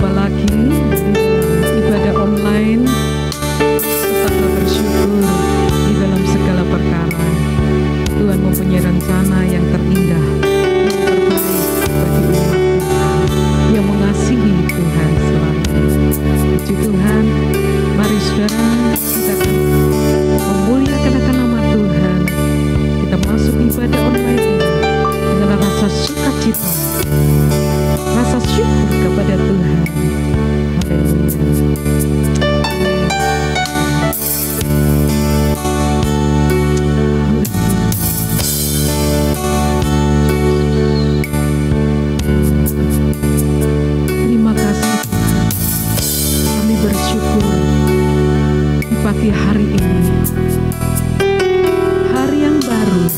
berjumpa lagi di ibadah online. Tetaplah bersyukur di dalam segala perkara. Tuhan mempunyai rencana yang terindah, yang terbaik bagi umat Tuhan yang mengasihi Tuhan selalu. Puji Tuhan, mari saudara kita akan memuliakan akan nama Tuhan. Kita masuk ibadah online ini dengan rasa sukacita, rasa syukur kepada Tuhan. Terima kasih Tuhan, kami bersyukur di pagi hari ini, hari yang baru,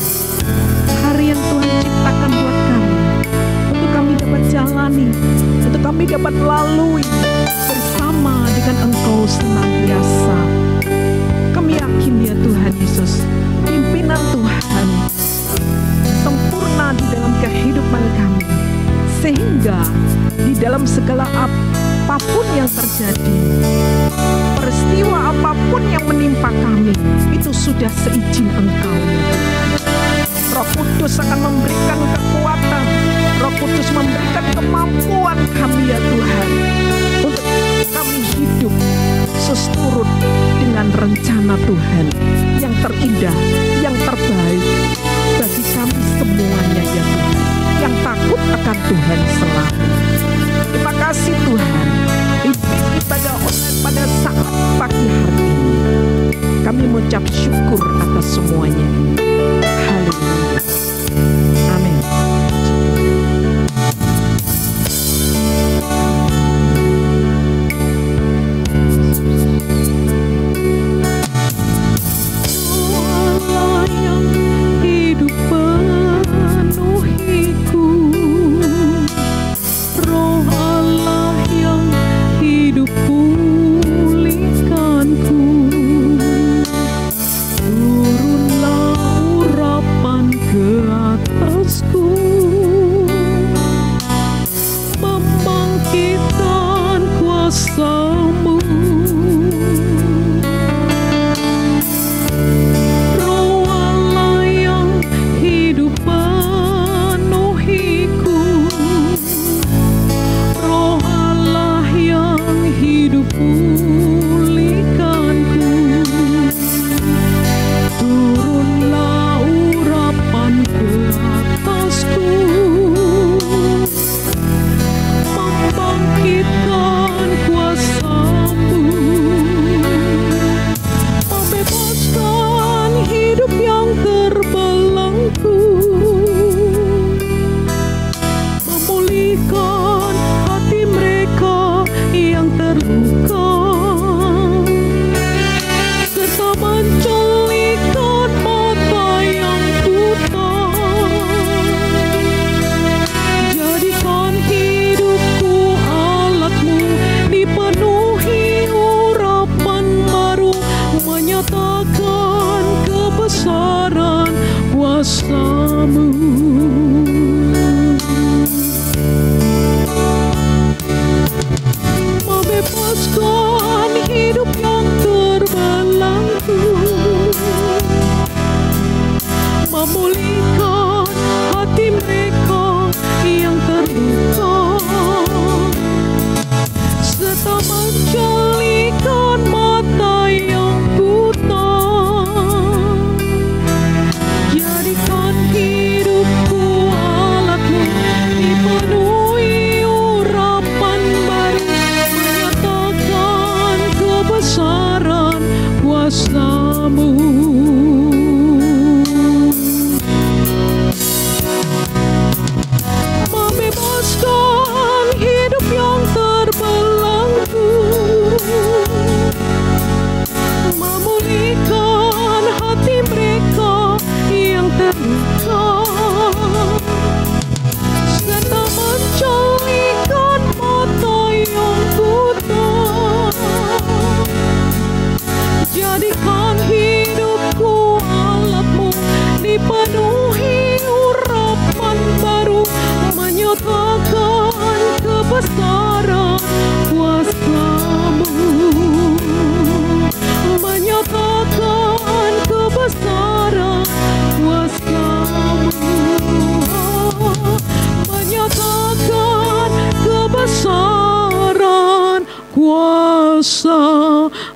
hari yang Tuhan ciptakan buat kami, untuk kami dapat jalani, untuk kami dapat lalui bersama dengan Engkau senantiasa. Kami yakin ya Tuhan Yesus, pimpinan Tuhan sempurna di dalam kehidupan kami, sehingga di dalam segala apapun yang terjadi, peristiwa apapun yang menimpa kami, itu sudah seizin Engkau ya Tuhan. Roh Kudus akan memberikan kekuatan, Roh Kudus memberikan kemampuan kami ya Tuhan, untuk kami hidup seturut dengan rencana Tuhan yang terindah, yang terbaik bagi kami semuanya ya Tuhan, yang takut akan Tuhan selalu. Terima kasih Tuhan, ibadah online pada saat pagi hari ini kami mengucap syukur atas semuanya. Haleluya. Amin. Allah yang hidup penuhiku, Roh Allah yang hidup pulihkanku, turunlah urapan ke atasku, membangkitkan kuasa-Mu. Roh Allah yang hidup penuhiku, Roh Allah yang hidup pulihkanku, turunlah urapan ke atasku, membangkitkan kuasa-Mu, membebaskan hidup yang terbelenggu, memulihkan hati mereka yang terluka, serta menjelikan mata yang buta. Jadikan hidupku alat-Mu, dipenuhi urapan baru, menyatakan kebesaran kuasa-Mu. Membebaskan hidup yang terbelenggu, memulihkan hati mereka yang terluka, serta menjelikan mata yang buta. Jadikan hidupku alat-Mu, dipenuhi urapan baru, menyatakan kebesaran kuasa-Mu. Membebaskan hidup yang terbelenggu, memulihkan hati mereka yang terluka, serta menjelikan mata yang buta. Jadikan hidup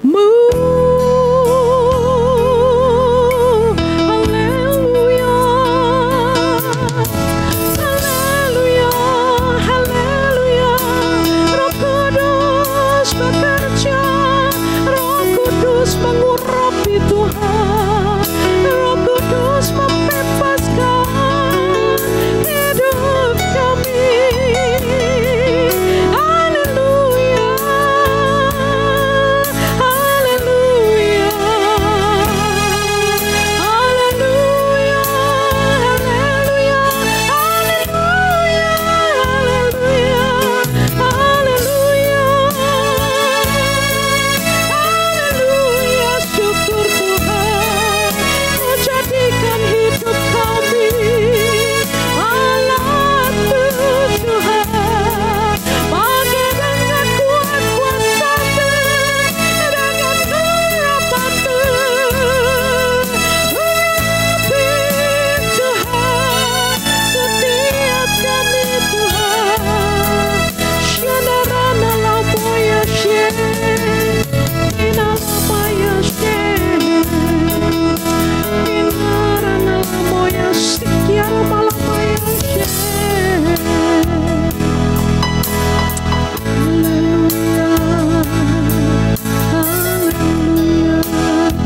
Haleluya, haleluya, haleluya. Roh Kudus bekerja, Roh Kudus mengurapi Tuhan, Roh Kudus membebaskan hidup kami. Haleluya, haleluya, haleluya, haleluya, haleluya, haleluya, haleluya, haleluya. Syukur Tuhan, Kau jadikan hidup kami alat Tuhan, pakai dengan kuat kuasa-Mu, dengan keramat-Mu, urapi Tuhan setiap kami Tuhan. Shandarana lamoya she, inalamaya she, inarana lamoya sikiara malamaya she. Haleluya, haleluya,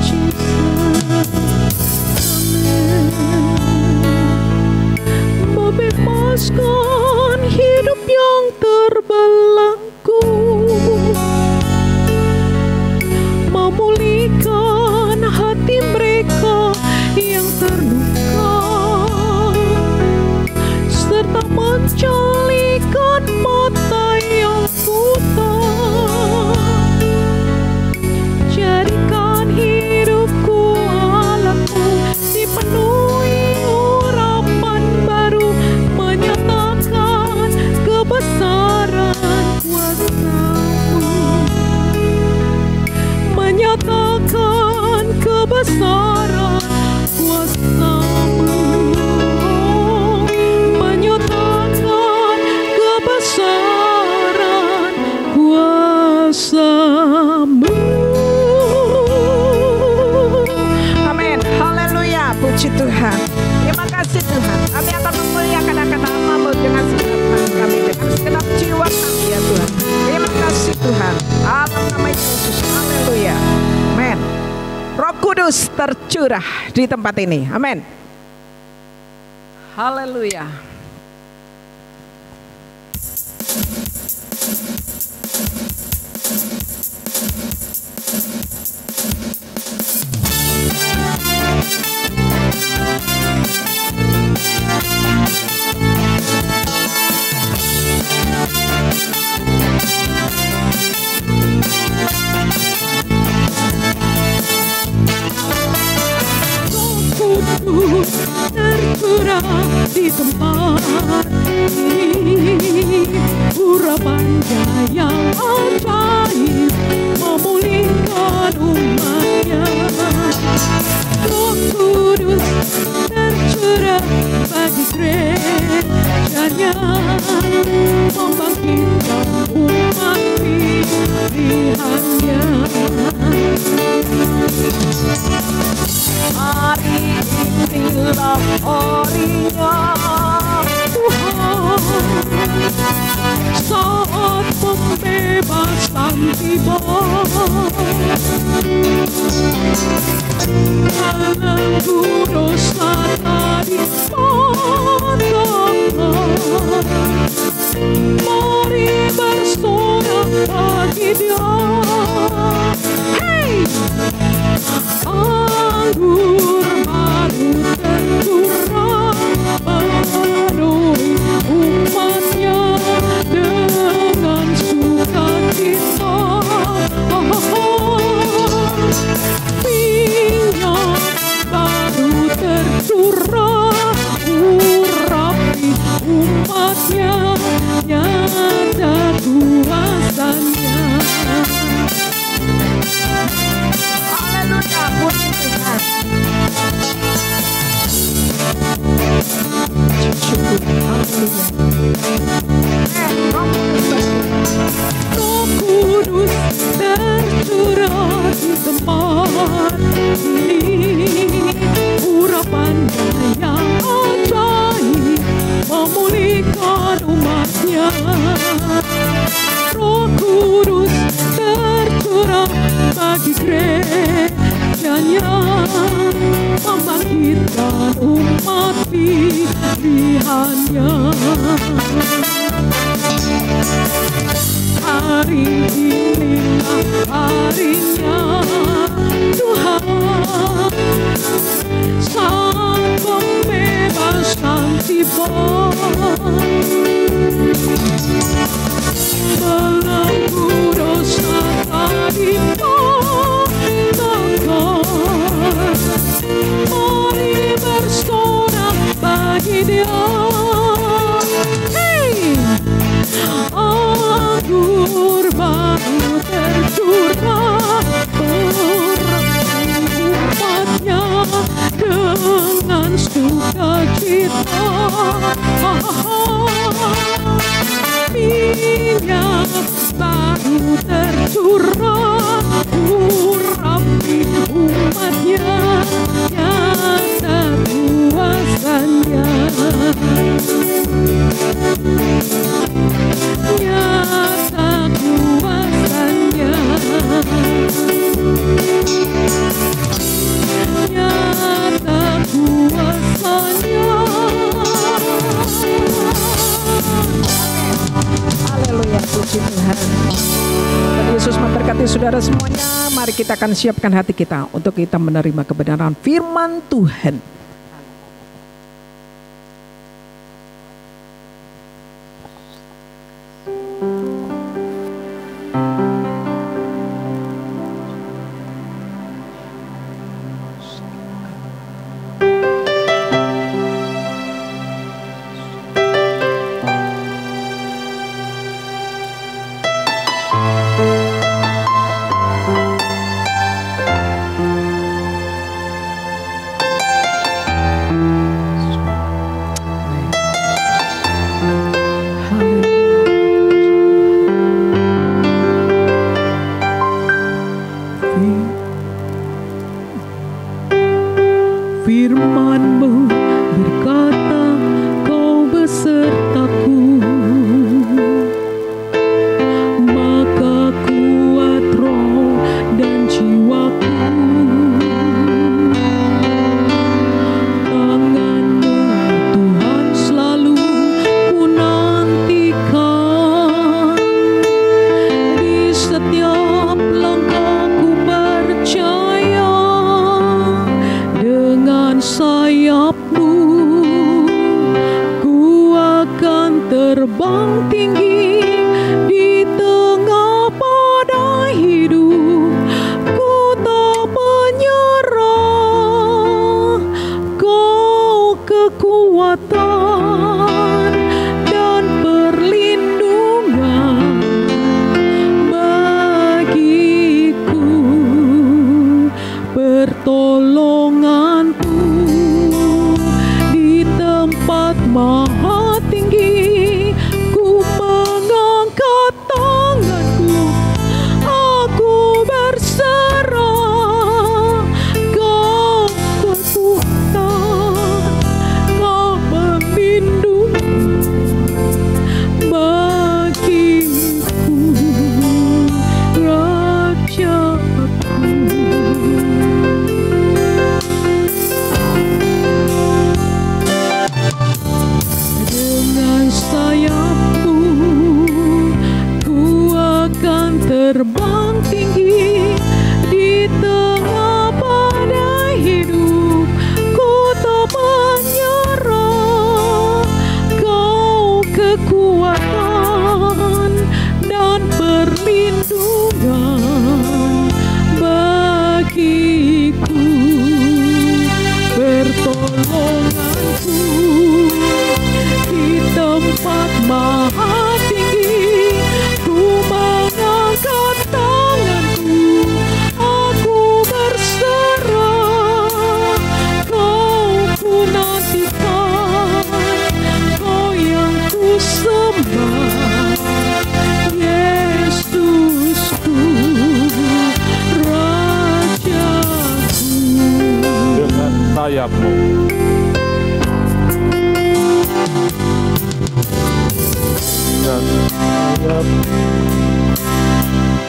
Jesus. Amen. Membebaskan hidup yang terbelenggu, memulihkan hati mereka yang terluka, serta menjalikan mata yang buta. Jadikan hidupku alatmu, dipenuhi urapan baru, menyatakan kebesaran kuasa-Mu, menyatakan kebesaran kuasa-Mu, menyatakan kebesaran kuasa-Mu. Amin. Haleluya. Puji Tuhan. Terima kasih Tuhan. Kami akan memuliakan akan nama-Mu dengan segenap hati kami, dengan segenap jiwa kami ya Tuhan. Terima kasih Tuhan. Dalam nama Yesus. Haleluya. Amin. Roh Kudus tercurah di tempat ini. Amin. Haleluya. Kudus tercurah di tempat ini, urapannya yang ajaib memulihkan umatnya. Roh Kudus tercurah bagi gerejanya, membangkitkan umat pilihannya. Hari inilah harinya Tuhan, saat pembebasan tiba. Belenggu dosa tadi patahkan, mari bersorak bagi Dia. Hey! Anggur baru tercurah, penuhi umatnya dengan sukacita. Minyak baru tercurah, urapi umatnya, nyata kuasanya. Haleluya, puji Tuhan. Syukur, haleluya. Roh Kudus tercurah pilihannya. Hari inilah harinya Tuhan, saat pembebasan tiba. Belenggu dosa tadi tegar, mari bersorak bagi Dia. Hey! Anggur baru tercurah, umatnya dengan sukacita. Minyak baru tercurah, urapi umatnya, nyata kuasanya. Nyata kuasanya, nyata kuasanya. Haleluya, puji Tuhan. Dan Yesus memberkati saudara semuanya. Mari kita akan siapkan hati kita untuk kita menerima kebenaran firman Tuhan. Firman-Mu berkata, Kau besertaku, maka kuat roh dan jiwaku. Tangan-Mu Tuhan selalu ku nantikan, di setiap langkahku percaya. Dengan sayap-Mu ku akan terbang tinggi di tengah badai hidup. Ku tak menyerah, Kau kekuatan dan perlindungan bagiku, pertolonganku di tempat maha tinggi. Ku mengangkat tanganku, aku berserah. Kau kekuatan, Kau pelindung bagiku, Rajaku. Dengan sayap-Mu ku akan terbang tinggi di tengah badai hidup. Ku tak menyerah, Kau kekuatan dan perlindungan bagiku, pertolonganku di tempat maha tinggi. Ku mengangkat tanganku, aku berserah. Kau ku nantikan, Kau yang ku sembah, Yesusku, Rajaku. Dengan sayap-Mu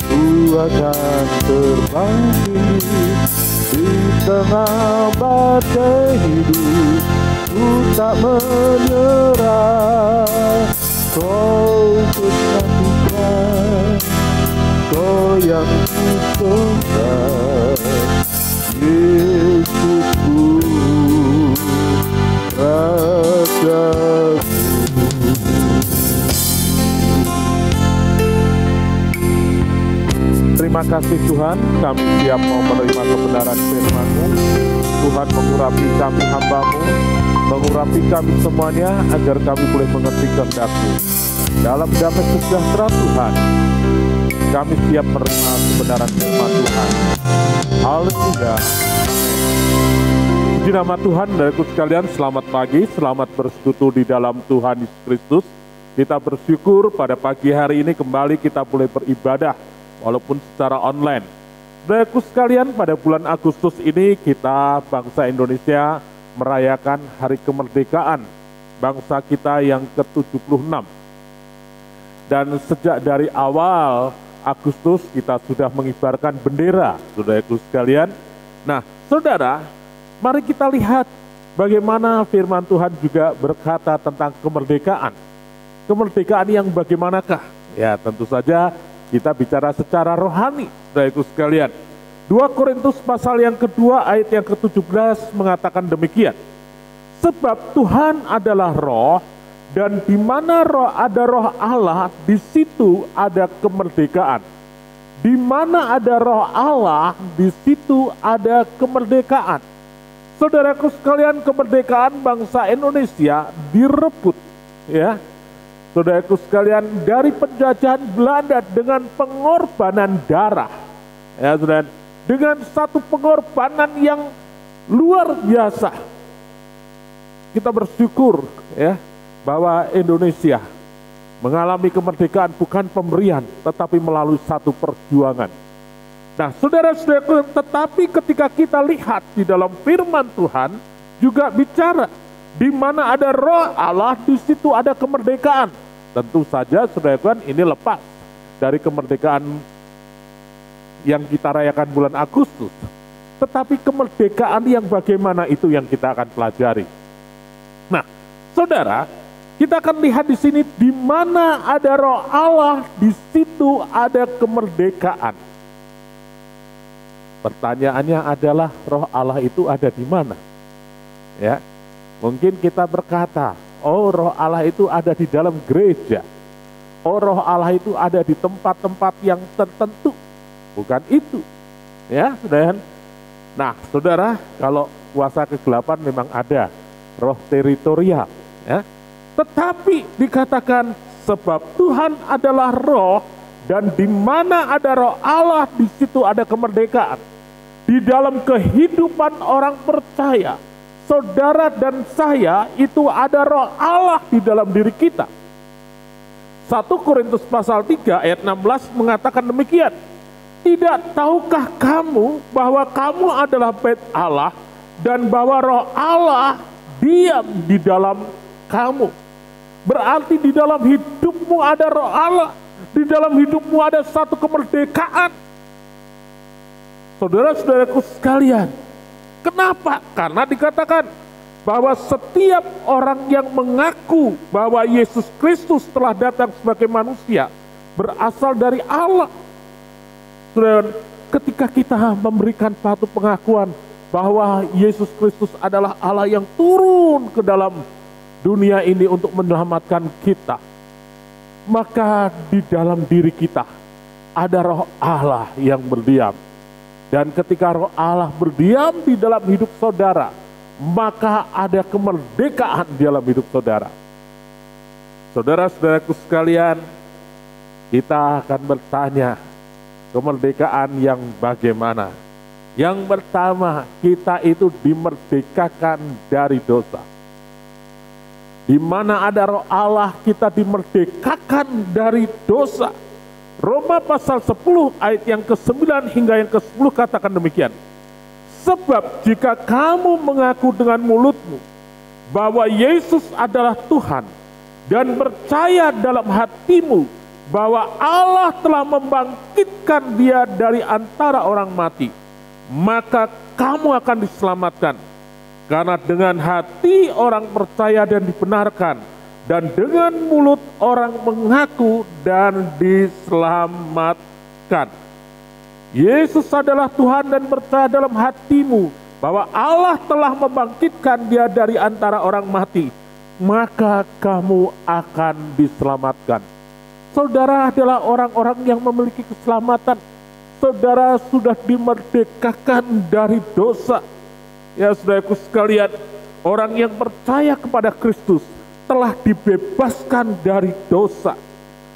ku akan terbang tinggi di tengah badai hidup. Ku tak menyerah. Kau kesatukan, Kau yang kusembah, Yesusku, Rajaku. Terima kasih Tuhan, kami siap mau menerima kebenaran firman-Mu. Tuhan mengurapi kami hamba-Mu, mengurapi kami semuanya agar kami boleh mengerti kehendak-Mu. Dalam damai sejahtera Tuhan, kami siap menerima kebenaran firman Tuhan. Haleluya. Puji nama Tuhan, saudaraku sekalian, selamat pagi, selamat bersekutu di dalam Tuhan Yesus Kristus. Kita bersyukur pada pagi hari ini kembali kita boleh beribadah, walaupun secara online. Saudaraku sekalian, pada bulan Agustus ini kita bangsa Indonesia merayakan Hari Kemerdekaan bangsa kita yang ke-76. Dan sejak dari awal Agustus kita sudah mengibarkan bendera, saudaraku sekalian. Nah, saudara, mari kita lihat bagaimana firman Tuhan juga berkata tentang kemerdekaan. Kemerdekaan yang bagaimanakah? Ya, tentu saja kita bicara secara rohani, saudaraku sekalian. 2 Korintus pasal yang kedua ayat yang ke-17 mengatakan demikian. Sebab Tuhan adalah roh, dan di mana ada roh Allah, di situ ada kemerdekaan. Di mana ada roh Allah, di situ ada kemerdekaan. Saudaraku sekalian, kemerdekaan bangsa Indonesia direbut, ya. Saudaraku sekalian, dari penjajahan Belanda dengan pengorbanan darah, ya saudara, dengan satu pengorbanan yang luar biasa. Kita bersyukur, ya, bahwa Indonesia mengalami kemerdekaan bukan pemberian, tetapi melalui satu perjuangan. Nah, saudara-saudara, tetapi ketika kita lihat di dalam firman Tuhan juga bicara, di mana ada roh Allah, di situ ada kemerdekaan. Tentu saja, saudara, ini lepas dari kemerdekaan yang kita rayakan bulan Agustus. Tetapi kemerdekaan yang bagaimana itu yang kita akan pelajari. Nah, saudara, kita akan lihat di sini, di mana ada roh Allah, di situ ada kemerdekaan. Pertanyaannya adalah, roh Allah itu ada di mana? Ya, mungkin kita berkata, oh, roh Allah itu ada di dalam gereja. Oh, roh Allah itu ada di tempat-tempat yang tertentu. Bukan itu. Ya, saudara. Nah, saudara, kalau kuasa kegelapan memang ada roh teritorial, ya. Tetapi dikatakan sebab Tuhan adalah roh, dan di mana ada roh Allah, di situ ada kemerdekaan. Di dalam kehidupan orang percaya, saudara dan saya itu ada roh Allah di dalam diri kita. 1 Korintus pasal 3 ayat 16 mengatakan demikian. Tidak tahukah kamu bahwa kamu adalah bait Allah, dan bahwa roh Allah diam di dalam kamu? Berarti di dalam hidupmu ada roh Allah, di dalam hidupmu ada satu kemerdekaan. Saudara-saudaraku sekalian, kenapa? Karena dikatakan bahwa setiap orang yang mengaku bahwa Yesus Kristus telah datang sebagai manusia berasal dari Allah. Saudara, ketika kita memberikan satu pengakuan bahwa Yesus Kristus adalah Allah yang turun ke dalam dunia ini untuk menyelamatkan kita, maka di dalam diri kita ada roh Allah yang berdiam. Dan ketika roh Allah berdiam di dalam hidup saudara, maka ada kemerdekaan di dalam hidup saudara. Saudara-saudaraku sekalian, kita akan bertanya, kemerdekaan yang bagaimana? Yang pertama, kita itu dimerdekakan dari dosa. Di mana ada roh Allah, kita dimerdekakan dari dosa. Roma pasal 10 ayat yang ke-9 hingga yang ke-10 katakan demikian. Sebab jika kamu mengaku dengan mulutmu bahwa Yesus adalah Tuhan, dan percaya dalam hatimu bahwa Allah telah membangkitkan dia dari antara orang mati, maka kamu akan diselamatkan. Karena dengan hati orang percaya dan dibenarkan, dan dengan mulut orang mengaku dan diselamatkan. Yesus adalah Tuhan dan percaya dalam hatimu bahwa Allah telah membangkitkan dia dari antara orang mati, maka kamu akan diselamatkan. Saudara adalah orang-orang yang memiliki keselamatan. Saudara sudah dimerdekakan dari dosa. Ya saudaraku sekalian, orang yang percaya kepada Kristus telah dibebaskan dari dosa.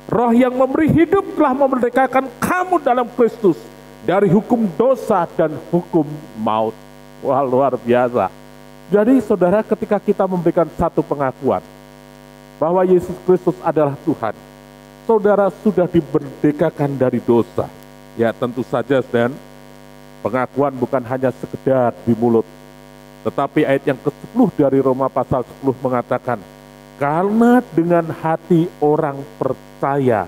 Roh yang memberi hidup telah memerdekakan kamu dalam Kristus dari hukum dosa dan hukum maut. Wah, luar biasa. Jadi saudara, ketika kita memberikan satu pengakuan bahwa Yesus Kristus adalah Tuhan, saudara sudah dimerdekakan dari dosa. Ya tentu saja, dan pengakuan bukan hanya sekedar di mulut, tetapi ayat yang ke-10 dari Roma pasal 10 mengatakan, karena dengan hati orang percaya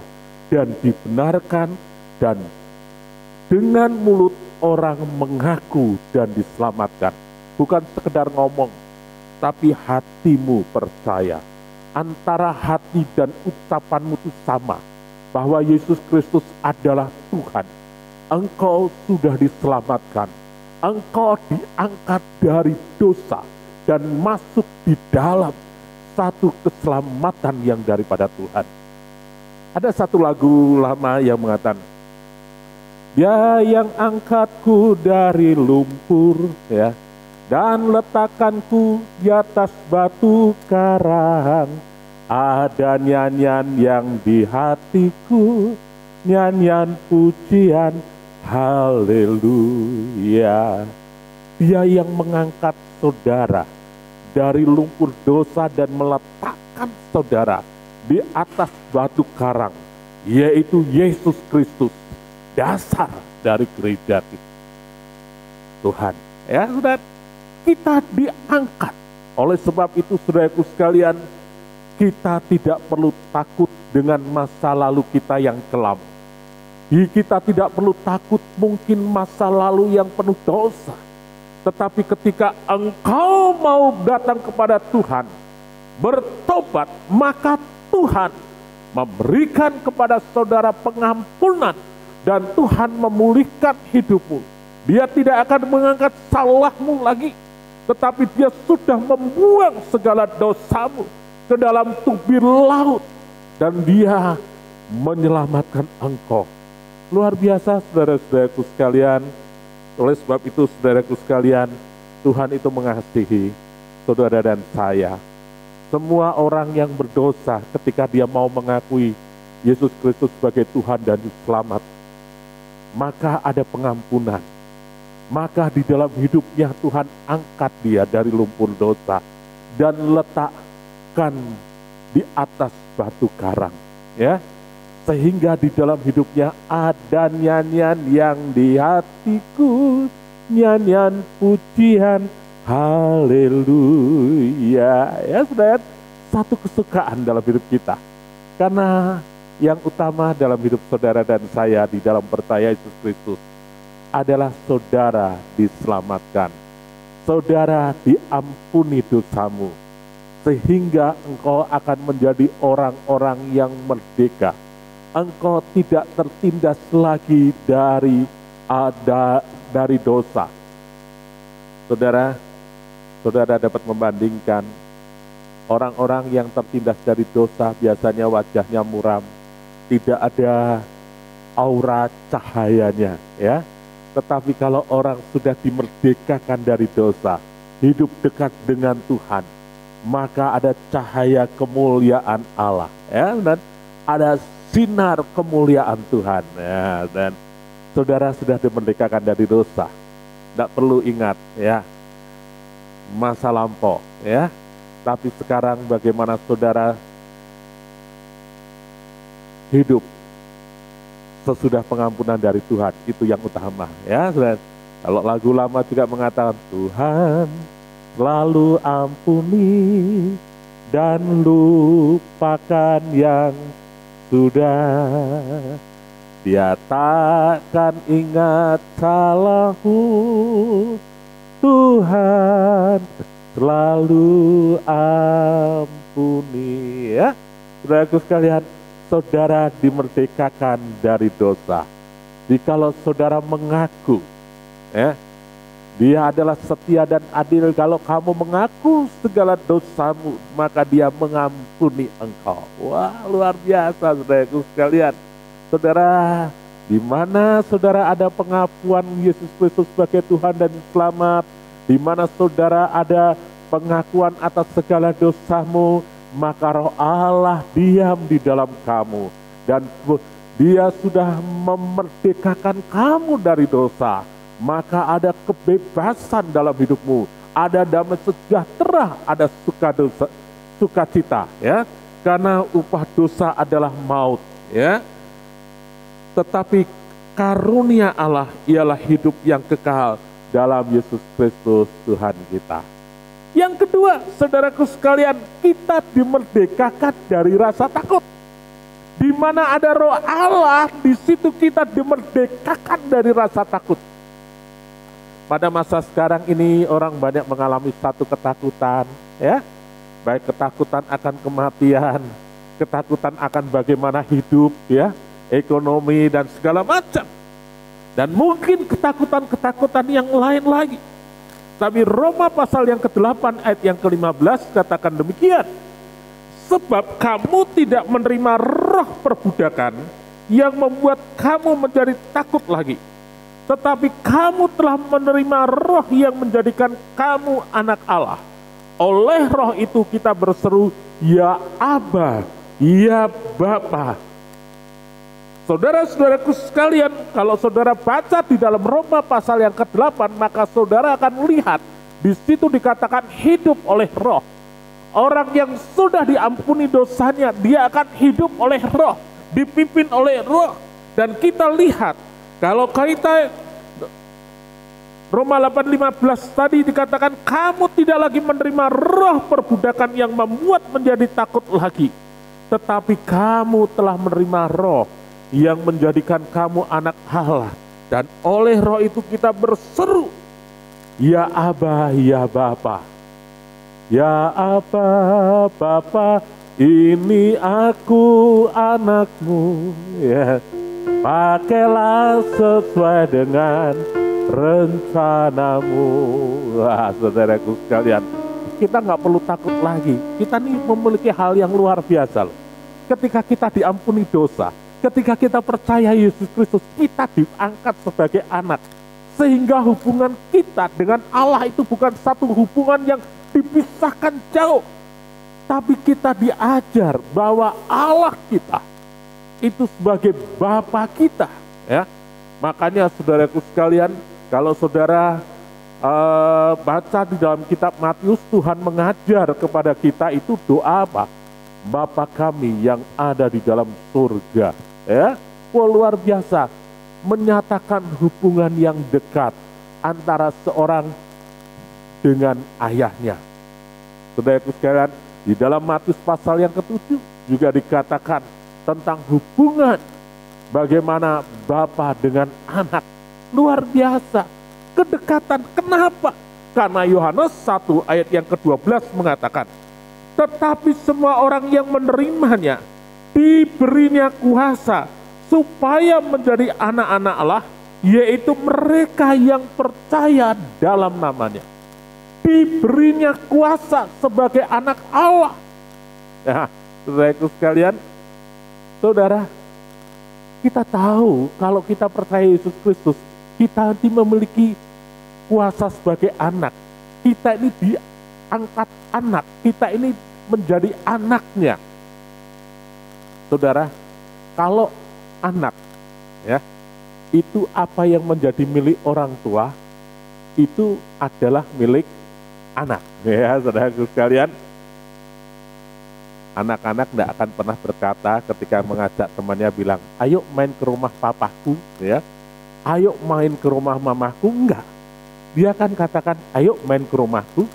dan dibenarkan, dan dengan mulut orang mengaku dan diselamatkan. Bukan sekedar ngomong, tapi hatimu percaya. Antara hati dan ucapanmu itu sama, bahwa Yesus Kristus adalah Tuhan. Engkau sudah diselamatkan. Engkau diangkat dari dosa dan masuk di dalam satu keselamatan yang daripada Tuhan. Ada satu lagu lama yang mengatakan, dia yang angkatku dari lumpur, ya, dan letakkanku di atas batu karang. Ada nyanyian yang di hatiku, nyanyian pujian, haleluya. Dia yang mengangkat saudara dari lumpur dosa dan meletakkan saudara di atas batu karang, yaitu Yesus Kristus, dasar dari gereja kita. Tuhan, ya saudara, kita diangkat. Oleh sebab itu saudaraku sekalian, kita tidak perlu takut dengan masa lalu kita yang kelam. Kita tidak perlu takut mungkin masa lalu yang penuh dosa. Tetapi ketika engkau mau datang kepada Tuhan, bertobat, maka Tuhan memberikan kepada saudara pengampunan dan Tuhan memulihkan hidupmu. Dia tidak akan mengangkat salahmu lagi, tetapi dia sudah membuang segala dosamu ke dalam tubir laut dan dia menyelamatkan engkau. Luar biasa saudara-saudaraku sekalian. Oleh sebab itu saudaraku sekalian, Tuhan itu mengasihi saudara dan saya. Semua orang yang berdosa ketika dia mau mengakui Yesus Kristus sebagai Tuhan dan Selamat, maka ada pengampunan. Maka di dalam hidupnya Tuhan angkat dia dari lumpur dosa dan letakkan di atas batu karang, ya. Sehingga di dalam hidupnya ada nyanyian yang di hatiku, nyanyian pujian, haleluya. Ya saudara, satu kesukaan dalam hidup kita. Karena yang utama dalam hidup saudara dan saya di dalam percaya Yesus Kristus adalah saudara diselamatkan. Saudara diampuni dosamu. Sehingga engkau akan menjadi orang-orang yang merdeka. Engkau tidak tertindas lagi dari dosa. Saudara dapat membandingkan orang-orang yang tertindas dari dosa biasanya wajahnya muram, tidak ada aura cahayanya, ya. Tetapi kalau orang sudah dimerdekakan dari dosa, hidup dekat dengan Tuhan, maka ada cahaya kemuliaan Allah, ya, dan ada sinar kemuliaan Tuhan, ya, dan saudara sudah dimerdekakan dari dosa. Tidak perlu ingat, ya, masa lampau, ya. Tapi sekarang bagaimana saudara hidup sesudah pengampunan dari Tuhan, itu yang utama, ya. Saudara, kalau lagu lama juga mengatakan Tuhan selalu ampuni dan lupakan yang sudah, dia takkan ingat salahmu. Tuhan selalu ampuni. Ya, saudaraku sekalian, saudara dimerdekakan dari dosa. Jikalau saudara mengaku, ya, Dia adalah setia dan adil. Kalau kamu mengaku segala dosamu, maka Dia mengampuni engkau. Wah, luar biasa, saudaraku sekalian. Saudara, di mana saudara ada pengakuan Yesus Kristus sebagai Tuhan dan Selamat, di mana saudara ada pengakuan atas segala dosamu, maka Roh Allah diam di dalam kamu, dan Dia sudah memerdekakan kamu dari dosa. Maka ada kebebasan dalam hidupmu, ada damai sejahtera, ada sukacita, ya. Karena upah dosa adalah maut, ya. Tetapi karunia Allah ialah hidup yang kekal dalam Yesus Kristus Tuhan kita. Yang kedua, saudaraku sekalian, kita dimerdekakan dari rasa takut. Di mana ada Roh Allah, di situ kita dimerdekakan dari rasa takut. Pada masa sekarang ini orang banyak mengalami satu ketakutan, ya. Baik ketakutan akan kematian, ketakutan akan bagaimana hidup, ya, ekonomi dan segala macam. Dan mungkin ketakutan-ketakutan yang lain lagi. Tapi Roma pasal yang ke-8 ayat yang ke-15 katakan demikian. Sebab kamu tidak menerima roh perbudakan yang membuat kamu menjadi takut lagi. Tetapi kamu telah menerima roh yang menjadikan kamu anak Allah. Oleh roh itu kita berseru, ya Aba, ya Bapa. Saudara-saudaraku sekalian, kalau saudara baca di dalam Roma pasal yang ke-8, maka saudara akan melihat di situ dikatakan hidup oleh roh. Orang yang sudah diampuni dosanya, dia akan hidup oleh roh, dipimpin oleh roh. Dan kita lihat, kalau kita Roma 8:15 tadi dikatakan kamu tidak lagi menerima roh perbudakan yang membuat menjadi takut lagi. Tetapi kamu telah menerima roh yang menjadikan kamu anak Allah. Dan oleh roh itu kita berseru, ya Aba, ya Bapa. Ya Aba, Bapa, ini aku anakmu. Ya, pakailah sesuai dengan rencanamu. Wah, saudaraku sekalian, kita nggak perlu takut lagi. Kita nih memiliki hal yang luar biasa loh. Ketika kita diampuni dosa, ketika kita percaya Yesus Kristus, kita diangkat sebagai anak. Sehingga hubungan kita dengan Allah itu bukan satu hubungan yang dipisahkan jauh. Tapi kita diajar bahwa Allah kita itu sebagai Bapa kita, ya. Makanya saudaraku sekalian, kalau saudara baca di dalam kitab Matius, Tuhan mengajar kepada kita itu doa apa? Bapa kami yang ada di dalam surga, ya. Wah, luar biasa, menyatakan hubungan yang dekat antara seorang dengan ayahnya. Saudaraku sekalian, di dalam Matius pasal yang ke-7 juga dikatakan tentang hubungan bagaimana Bapa dengan anak. Luar biasa, kedekatan. Kenapa? Karena Yohanes 1 ayat yang ke-12 mengatakan, tetapi semua orang yang menerimanya diberinya kuasa supaya menjadi anak-anak Allah, yaitu mereka yang percaya dalam namanya. Diberinya kuasa sebagai anak Allah. Ya, saudaraku sekalian, saudara, kita tahu kalau kita percaya Yesus Kristus, kita nanti memiliki kuasa sebagai anak. Kita ini diangkat anak, kita ini menjadi anaknya. Saudara, kalau anak, ya, itu apa yang menjadi milik orang tua, itu adalah milik anak. Ya, saudaraku sekalian, anak-anak tidak akan pernah berkata ketika mengajak temannya bilang, ayo main ke rumah papaku, ya, ayo main ke rumah mamaku. Enggak, dia akan katakan, ayo main ke rumahku,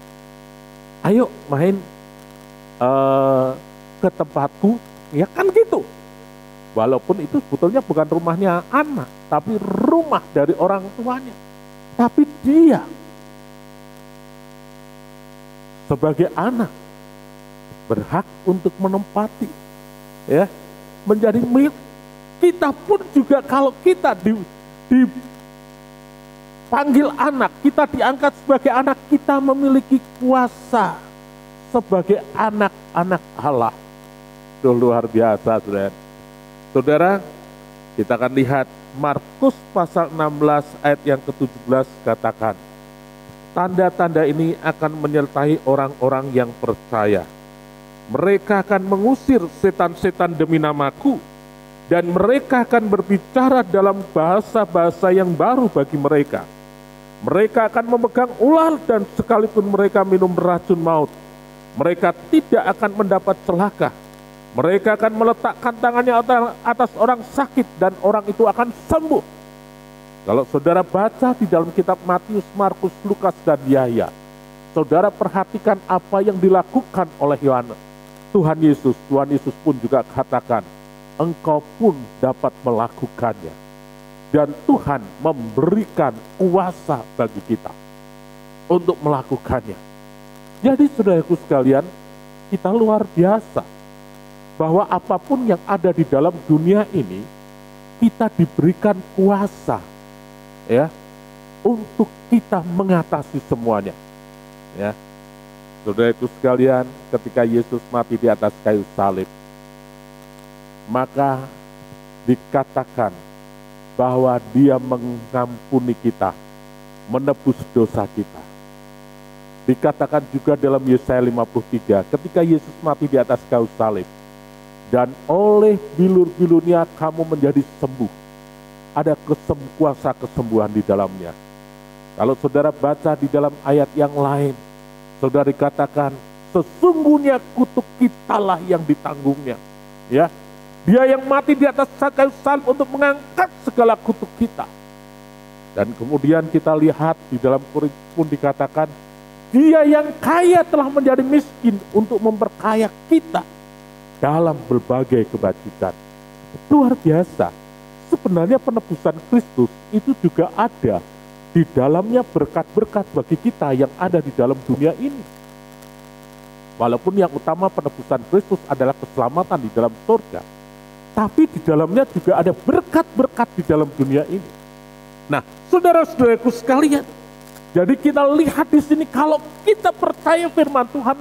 ayo main ke tempatku, ya kan gitu. Walaupun itu sebetulnya bukan rumahnya anak, tapi rumah dari orang tuanya. Tapi dia sebagai anak berhak untuk menempati, ya, menjadi milik. Kita pun juga kalau kita dipanggil anak, kita diangkat sebagai anak, kita memiliki kuasa sebagai anak-anak Allah. Itu luar biasa, saudara. Saudara, kita akan lihat Markus pasal 16 ayat yang ke-17 katakan, tanda-tanda ini akan menyertai orang-orang yang percaya. Mereka akan mengusir setan-setan demi namaku, dan mereka akan berbicara dalam bahasa-bahasa yang baru bagi mereka. Mereka akan memegang ular, dan sekalipun mereka minum racun maut, mereka tidak akan mendapat celaka. Mereka akan meletakkan tangannya atas orang sakit, dan orang itu akan sembuh. Kalau saudara baca di dalam kitab Matius, Markus, Lukas, dan Yahya, saudara perhatikan apa yang dilakukan oleh Yohanes. Tuhan Yesus pun juga katakan, engkau pun dapat melakukannya. Dan Tuhan memberikan kuasa bagi kita untuk melakukannya. Jadi saudaraku sekalian, kita luar biasa bahwa apapun yang ada di dalam dunia ini, kita diberikan kuasa, ya, untuk kita mengatasi semuanya, ya. Saudaraku sekalian, ketika Yesus mati di atas kayu salib, maka dikatakan bahwa Dia mengampuni kita, menebus dosa kita. Dikatakan juga dalam Yesaya 53, ketika Yesus mati di atas kayu salib, dan oleh bilur-bilurnya kamu menjadi sembuh. Ada kuasa kesembuhan di dalamnya. Kalau saudara baca di dalam ayat yang lain, saudara dikatakan, sesungguhnya kutuk kitalah yang ditanggungnya. Ya, Dia yang mati di atas kayu salib untuk mengangkat segala kutuk kita. Dan kemudian kita lihat di dalam Korintus pun dikatakan, Dia yang kaya telah menjadi miskin untuk memperkaya kita dalam berbagai kebajikan. Luar biasa. Sebenarnya penebusan Kristus itu juga ada di dalamnya berkat-berkat bagi kita yang ada di dalam dunia ini. Walaupun yang utama penebusan Kristus adalah keselamatan di dalam surga, tapi di dalamnya juga ada berkat-berkat di dalam dunia ini. Nah, saudara-saudaraku sekalian, jadi kita lihat di sini kalau kita percaya firman Tuhan,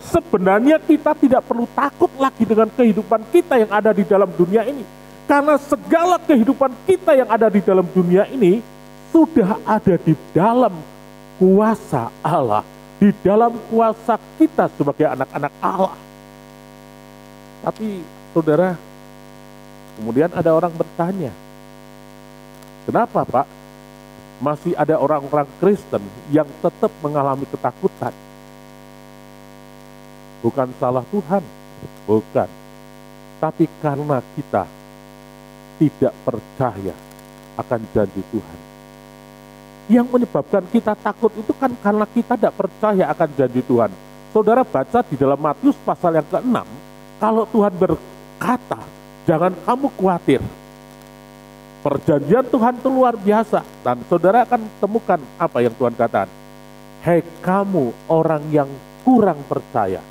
sebenarnya kita tidak perlu takut lagi dengan kehidupan kita yang ada di dalam dunia ini. Karena segala kehidupan kita yang ada di dalam dunia ini sudah ada di dalam kuasa Allah, di dalam kuasa kita sebagai anak-anak Allah. Tapi saudara, kemudian ada orang bertanya, kenapa Pak masih ada orang-orang Kristen yang tetap mengalami ketakutan? Bukan salah Tuhan, bukan. Tapi karena kita tidak percaya akan janji Tuhan. Yang menyebabkan kita takut itu kan karena kita tidak percaya akan janji Tuhan. Saudara baca di dalam Matius pasal yang ke-6, kalau Tuhan berkata, jangan kamu khawatir. Perjanjian Tuhan itu luar biasa. Dan saudara akan temukan apa yang Tuhan katakan. Hei kamu orang yang kurang percaya.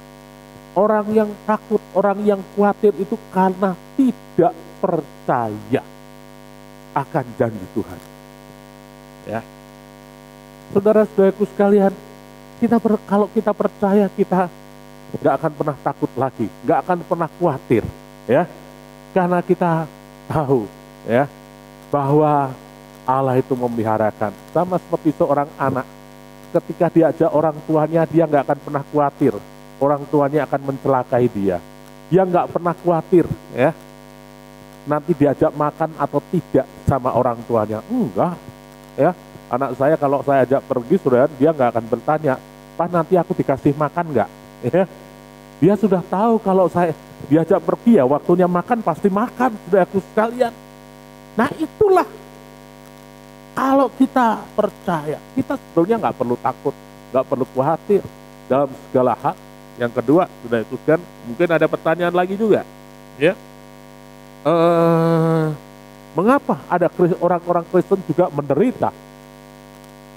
Orang yang takut, orang yang khawatir itu karena tidak percaya akan janji Tuhan. Ya, saudara-saudaraku sekalian, kalau kita percaya, kita nggak akan pernah takut lagi, nggak akan pernah khawatir, ya, karena kita tahu, ya, bahwa Allah itu memeliharakan. Sama seperti seorang anak, ketika diajak orang tuanya, dia nggak akan pernah khawatir. Orang tuanya akan mencelakai dia. Dia nggak pernah khawatir, ya, nanti diajak makan atau tidak sama orang tuanya. Enggak, ya. Anak saya kalau saya ajak pergi, saudara, dia nggak akan bertanya, Pak nanti aku dikasih makan nggak? Ya. Dia sudah tahu kalau saya diajak pergi ya waktunya makan pasti makan, saudaraku sekalian. Nah itulah kalau kita percaya, kita sebetulnya nggak perlu takut, nggak perlu khawatir dalam segala hal. Yang kedua, sudah itu kan mungkin ada pertanyaan lagi juga, ya. Mengapa ada orang-orang Kristen juga menderita?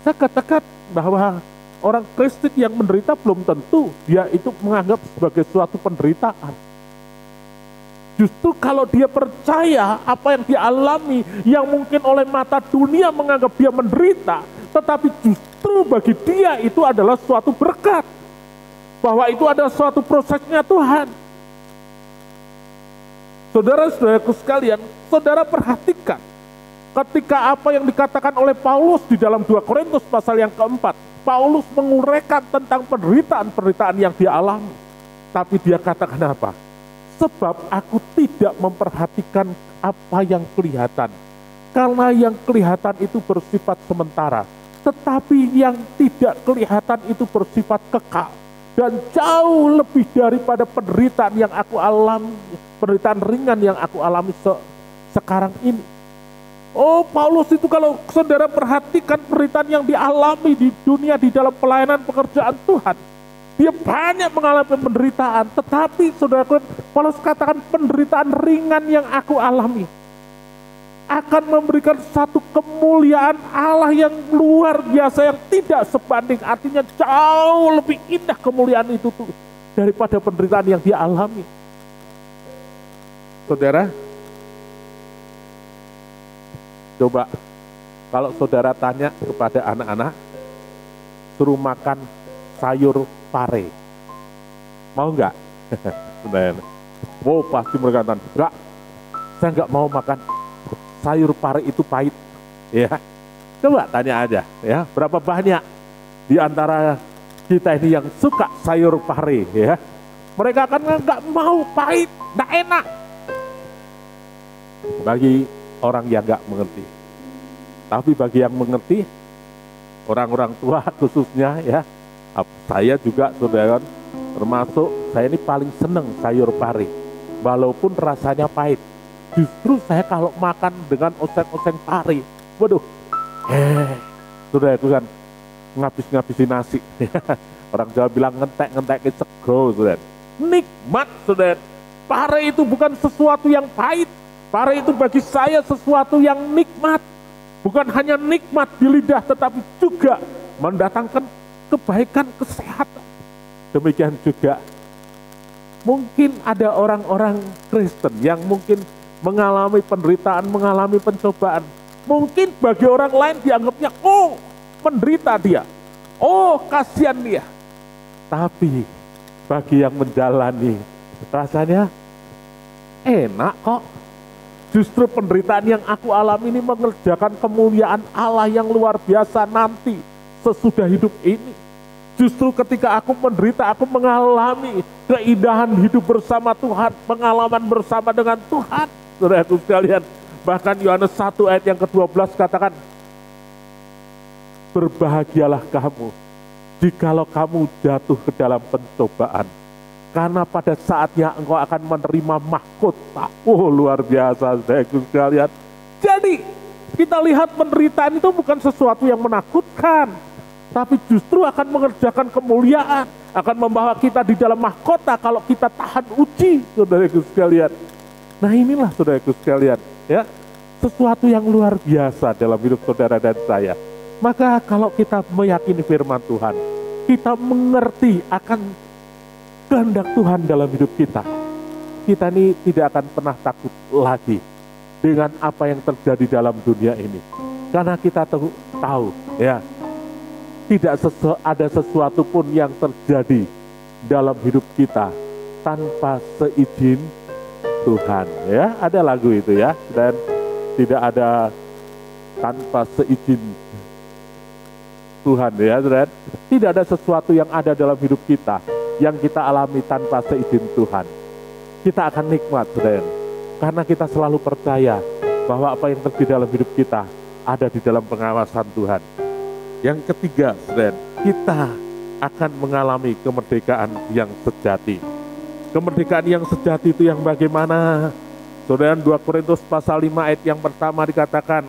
Saya katakan bahwa orang Kristen yang menderita belum tentu dia itu menganggap sebagai suatu penderitaan. Justru kalau dia percaya apa yang dia alami, yang mungkin oleh mata dunia menganggap dia menderita, tetapi justru bagi dia itu adalah suatu berkat. Bahwa itu adalah suatu prosesnya Tuhan. Saudara-saudaraku sekalian, saudara perhatikan ketika apa yang dikatakan oleh Paulus di dalam 2 Korintus pasal yang keempat. Paulus menguraikan tentang penderitaan-penderitaan yang dia alami. Tapi dia katakan apa? Sebab aku tidak memperhatikan apa yang kelihatan. Karena yang kelihatan itu bersifat sementara. Tetapi yang tidak kelihatan itu bersifat kekal. Dan jauh lebih daripada penderitaan yang aku alami. Penderitaan ringan yang aku alami sekarang ini. Oh, Paulus itu kalau saudara perhatikan penderitaan yang dialami di dunia di dalam pelayanan pekerjaan Tuhan. Dia banyak mengalami penderitaan. Tetapi saudara, Paulus katakan penderitaan ringan yang aku alami akan memberikan satu kemuliaan Allah yang luar biasa yang tidak sebanding. Artinya jauh lebih indah kemuliaan itu tuh daripada penderitaan yang dia alami. Saudara, coba kalau saudara tanya kepada anak-anak, suruh makan sayur pare, mau nggak? Oh, pasti mereka katakan, enggak, saya nggak mau makan sayur pare, itu pahit. Ya, coba tanya aja, ya, berapa banyak di antara kita ini yang suka sayur pare, ya? Mereka akan nggak mau, pahit, nggak enak. Bagi orang yang nggak mengerti. Tapi bagi yang mengerti, orang-orang tua khususnya, ya, saya juga saudara, termasuk saya ini paling seneng sayur pare, walaupun rasanya pahit. Justru saya kalau makan dengan oseng-oseng pare, waduh, saudara itu kan ngabis-ngabisin nasi. Orang Jawa bilang ngentek-ngentekin sego, saudara. Nikmat, saudara. Pare itu bukan sesuatu yang pahit. Pare itu bagi saya sesuatu yang nikmat. Bukan hanya nikmat di lidah, tetapi juga mendatangkan kebaikan, kesehatan. Demikian juga mungkin ada orang-orang Kristen yang mungkin mengalami penderitaan, mengalami pencobaan. Mungkin bagi orang lain dianggapnya, oh, menderita dia, oh, kasihan dia. Tapi bagi yang menjalani, rasanya enak kok. Justru penderitaan yang aku alami ini mengerjakan kemuliaan Allah yang luar biasa nanti sesudah hidup ini. Justru ketika aku menderita, aku mengalami keindahan hidup bersama Tuhan, pengalaman bersama dengan Tuhan. Saudaraku sekalian, bahkan Yohanes 1 ayat yang ke-12 katakan, berbahagialah kamu jikalau kamu jatuh ke dalam pencobaan. Karena pada saatnya engkau akan menerima mahkota. Oh, luar biasa, saudaraku sekalian. Jadi kita lihat penderitaan itu bukan sesuatu yang menakutkan, tapi justru akan mengerjakan kemuliaan, akan membawa kita di dalam mahkota kalau kita tahan uji, saudaraku sekalian. Nah, inilah saudaraku sekalian, ya, sesuatu yang luar biasa dalam hidup saudara dan saya. Maka kalau kita meyakini firman Tuhan, kita mengerti akan kehendak Tuhan dalam hidup kita. Kita ini tidak akan pernah takut lagi dengan apa yang terjadi dalam dunia ini. Karena kita tahu, ya, tidak ada sesuatu pun yang terjadi dalam hidup kita tanpa seizin Tuhan. Ya, ada lagu itu, ya, dan tidak ada tanpa seizin Tuhan, ya, dan tidak ada sesuatu yang ada dalam hidup kita yang kita alami tanpa seizin Tuhan. Kita akan nikmat, saudara, karena kita selalu percaya bahwa apa yang terjadi dalam hidup kita ada di dalam pengawasan Tuhan. Yang ketiga, saudara, kita akan mengalami kemerdekaan yang sejati. Kemerdekaan yang sejati itu yang bagaimana? Saudara, 2 Korintus pasal 5 ayat yang pertama dikatakan,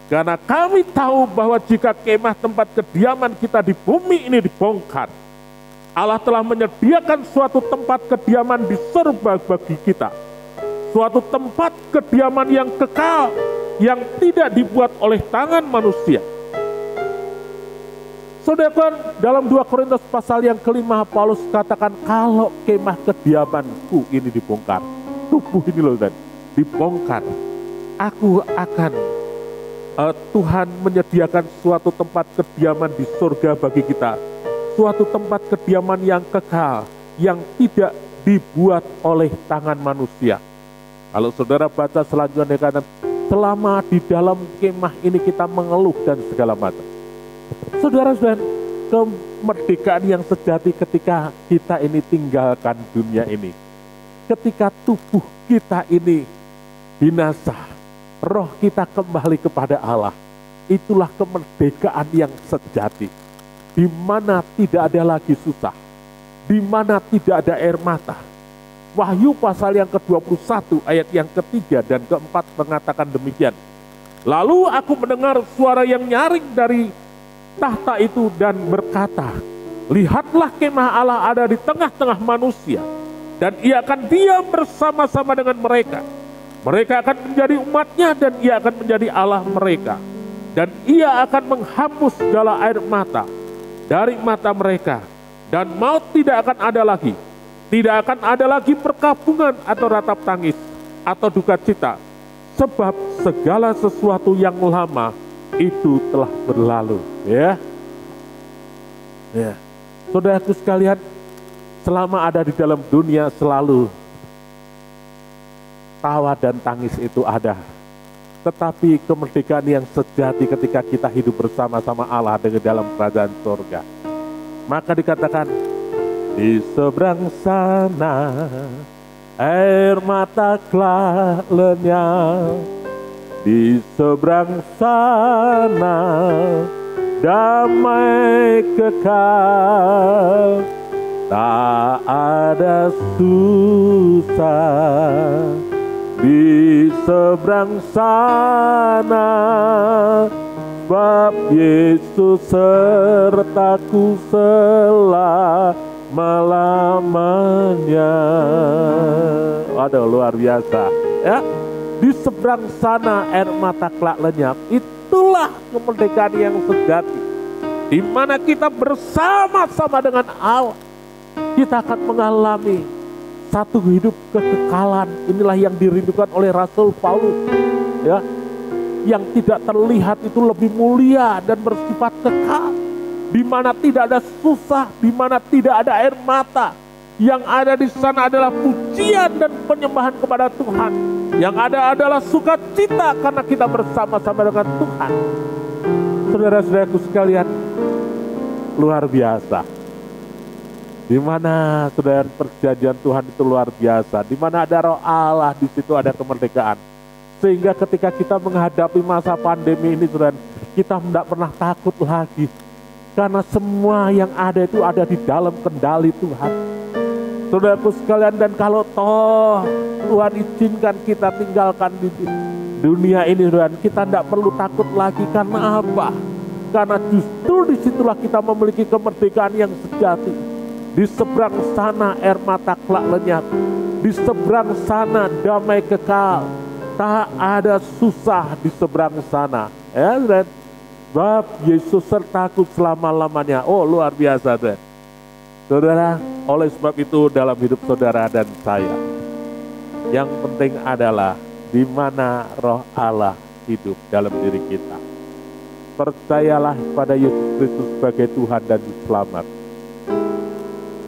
karena kami tahu bahwa jika kemah tempat kediaman kita di bumi ini dibongkar, Allah telah menyediakan suatu tempat kediaman di surga bagi kita. Suatu tempat kediaman yang kekal, yang tidak dibuat oleh tangan manusia. Saudara, dalam 2 Korintus pasal yang kelima, Paulus katakan kalau kemah kediamanku ini dibongkar, tubuh ini loh dan dibongkar, aku akan Tuhan menyediakan suatu tempat kediaman di surga bagi kita, suatu tempat kediaman yang kekal, yang tidak dibuat oleh tangan manusia. Kalau saudara baca selanjutnya katakan, selama di dalam kemah ini kita mengeluh dan segala macam. Saudara-saudara, kemerdekaan yang sejati ketika kita ini tinggalkan dunia ini, ketika tubuh kita ini binasa, roh kita kembali kepada Allah, itulah kemerdekaan yang sejati, di mana tidak ada lagi susah, di mana tidak ada air mata. Wahyu pasal yang ke-21 ayat yang ketiga dan keempat mengatakan demikian. Lalu aku mendengar suara yang nyaring dari tahta itu dan berkata, lihatlah kemah Allah ada di tengah-tengah manusia, dan ia akan diam bersama-sama dengan mereka. Mereka akan menjadi umatnya dan ia akan menjadi Allah mereka. Dan ia akan menghapus segala air mata dari mata mereka, dan maut tidak akan ada lagi. Tidak akan ada lagi perkabungan atau ratap tangis atau duka cita, sebab segala sesuatu yang lama itu telah berlalu. Ya, saudaraku sekalian, selama ada di dalam dunia selalu tawa dan tangis itu ada. Tetapi kemerdekaan yang sejati ketika kita hidup bersama-sama Allah di dalam kerajaan surga. Maka dikatakan, di seberang sana air mata telah lenyap, di seberang sana damai kekal, tak ada susah. Di seberang sana, sebab Yesus sertaku selama-lamanya. Waduh, luar biasa ya. Di seberang sana air mata kelak lenyap. Itulah kemerdekaan yang sejati, di mana kita bersama-sama dengan Allah. Kita akan mengalami satu hidup kekekalan. Inilah yang dirindukan oleh Rasul Paulus ya. Yang tidak terlihat itu lebih mulia dan bersifat kekal, di mana tidak ada susah, di mana tidak ada air mata. Yang ada di sana adalah pujian dan penyembahan kepada Tuhan. Yang ada adalah sukacita karena kita bersama-sama dengan Tuhan. Saudara-saudaraku sekalian, luar biasa. Di mana saudara perjanjian Tuhan itu luar biasa. Di mana ada roh Allah, di situ ada kemerdekaan. Sehingga ketika kita menghadapi masa pandemi ini, saudara, kita tidak pernah takut lagi. Karena semua yang ada itu ada di dalam kendali Tuhan. Saudaraku sekalian, dan kalau toh Tuhan izinkan kita tinggalkan di dunia ini, saudara, kita tidak perlu takut lagi. Karena apa? Karena justru disitulah kita memiliki kemerdekaan yang sejati. Di seberang sana air mata kelak lenyap, di seberang sana damai kekal, tak ada susah di seberang sana. Ya, saudara. Sebab Yesus sertaku selama-lamanya. Oh, luar biasa, saudara. Saudara, oleh sebab itu dalam hidup saudara dan saya, yang penting adalah di mana roh Allah hidup dalam diri kita. Percayalah pada Yesus Kristus sebagai Tuhan dan Selamat.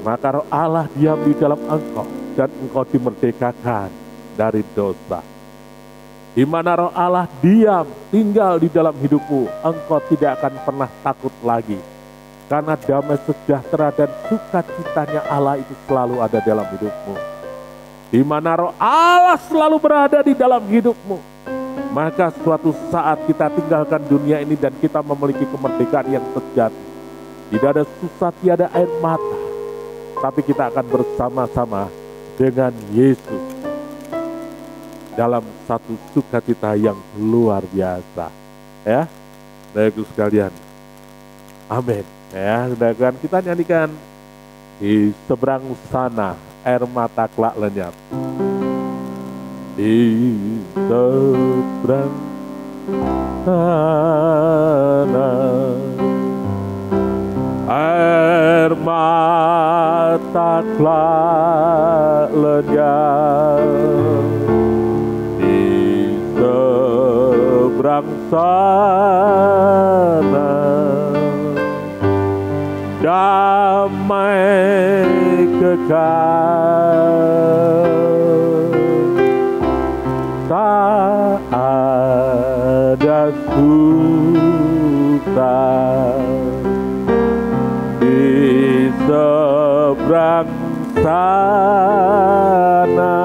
Maka roh Allah diam di dalam engkau dan engkau dimerdekakan dari dosa. Di mana roh Allah diam, tinggal di dalam hidupmu, engkau tidak akan pernah takut lagi. Karena damai sejahtera dan sukacitanya Allah itu selalu ada dalam hidupmu. Di mana roh Allah selalu berada di dalam hidupmu, maka suatu saat kita tinggalkan dunia ini dan kita memiliki kemerdekaan yang sejati. Tidak ada susah, tiada air mata, tapi kita akan bersama-sama dengan Yesus dalam satu sukacita yang luar biasa. Ya, saudaraku sekalian, amin. Ya, saudara, kita nyanyikan di seberang sana air mata kelak lenyap. Di seberang sana air mata telah lenyap di seberang sana, damai kekal, tak ada susah di seberang sana,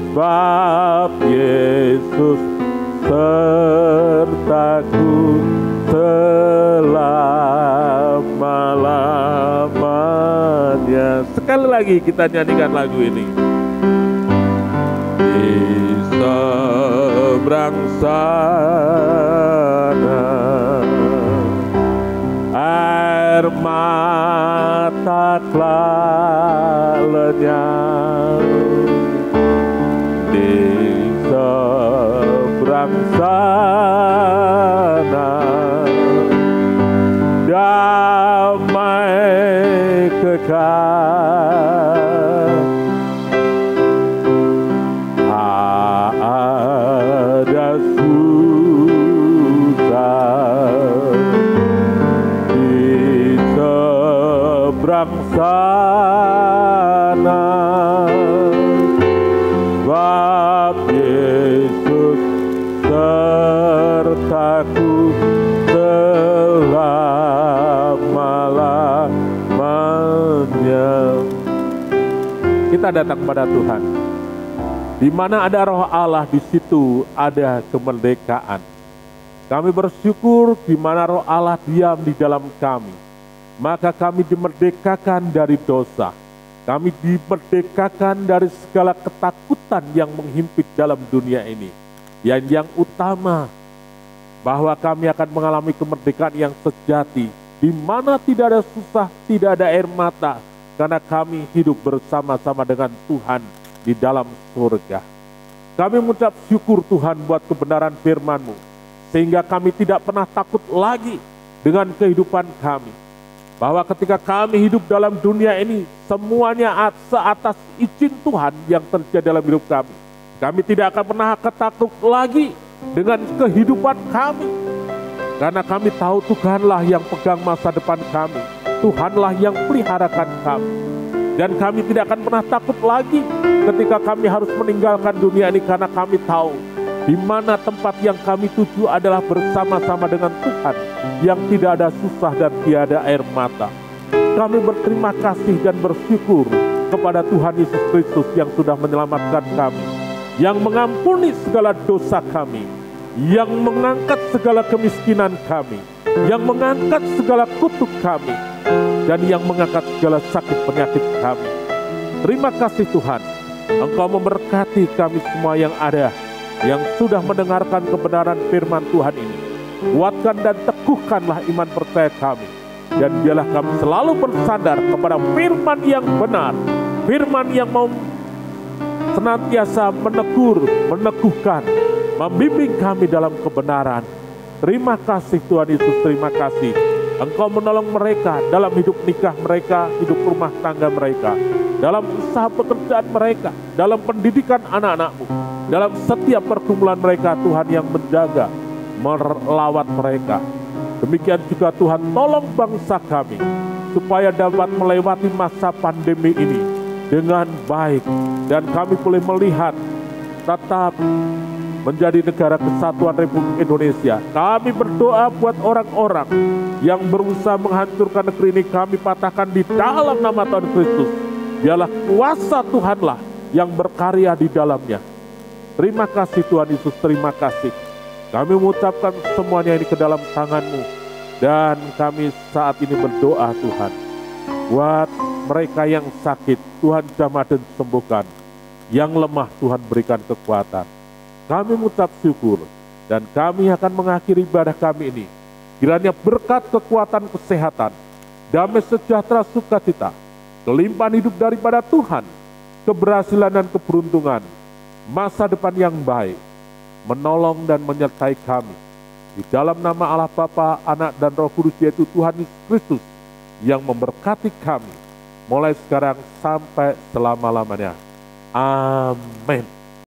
sebab Yesus sertaku selama-lamanya. Sekali lagi kita nyanyikan lagu ini. Di seberang sana, air mata telah lenyap. Di seberang sana, damai kekal, tak ada susah di seberang sana, sebab Yesus sertaku selama-lamanya. Kita datang pada Tuhan. Di mana ada Roh Allah, di situ ada kemerdekaan. Kami bersyukur di mana Roh Allah diam di dalam kami, maka kami dimerdekakan dari dosa. Kami dimerdekakan dari segala ketakutan yang menghimpit dalam dunia ini. Yang utama, bahwa kami akan mengalami kemerdekaan yang sejati, di mana tidak ada susah, tidak ada air mata, karena kami hidup bersama-sama dengan Tuhan di dalam surga. Kami mengucap syukur Tuhan buat kebenaran firman-Mu, sehingga kami tidak pernah takut lagi dengan kehidupan kami. Bahwa ketika kami hidup dalam dunia ini, semuanya seatas izin Tuhan yang terjadi dalam hidup kami. Kami tidak akan pernah takut lagi dengan kehidupan kami. Karena kami tahu Tuhanlah yang pegang masa depan kami. Tuhanlah yang peliharakan kami. Dan kami tidak akan pernah takut lagi ketika kami harus meninggalkan dunia ini, karena kami tahu di mana tempat yang kami tuju adalah bersama-sama dengan Tuhan yang tidak ada susah dan tiada air mata. Kami berterima kasih dan bersyukur kepada Tuhan Yesus Kristus yang sudah menyelamatkan kami, yang mengampuni segala dosa kami, yang mengangkat segala kemiskinan kami, yang mengangkat segala kutuk kami, dan yang mengangkat segala sakit penyakit kami. Terima kasih Tuhan, Engkau memberkati kami semua yang ada, yang sudah mendengarkan kebenaran firman Tuhan ini. Kuatkan dan teguhkanlah iman percaya kami, dan biarlah kami selalu bersandar kepada firman yang benar, firman yang mau senantiasa menegur, meneguhkan, membimbing kami dalam kebenaran. Terima kasih Tuhan Yesus, terima kasih. Engkau menolong mereka dalam hidup nikah mereka, hidup rumah tangga mereka, dalam usaha pekerjaan mereka, dalam pendidikan anak-anak-Mu, dalam setiap pergumulan mereka Tuhan yang menjaga, melawat mereka. Demikian juga Tuhan tolong bangsa kami, supaya dapat melewati masa pandemi ini dengan baik, dan kami boleh melihat tetap menjadi negara kesatuan Republik Indonesia. Kami berdoa buat orang-orang yang berusaha menghancurkan negeri ini, kami patahkan di dalam nama Tuhan Kristus. Biarlah kuasa Tuhanlah yang berkarya di dalamnya. Terima kasih Tuhan Yesus, terima kasih. Kami mengucapkan semuanya ini ke dalam tangan-Mu, dan kami saat ini berdoa Tuhan, buat mereka yang sakit, Tuhan jamah dan sembuhkan. Yang lemah Tuhan berikan kekuatan. Kami mengucap syukur, dan kami akan mengakhiri ibadah kami ini. Kiranya berkat kekuatan kesehatan, damai sejahtera sukacita, kelimpahan hidup daripada Tuhan, keberhasilan dan keberuntungan, masa depan yang baik, menolong dan menyertai kami. Di dalam nama Allah Bapa, Anak dan Roh Kudus, yaitu Tuhan Yesus Kristus, yang memberkati kami mulai sekarang sampai selama-lamanya. Amin.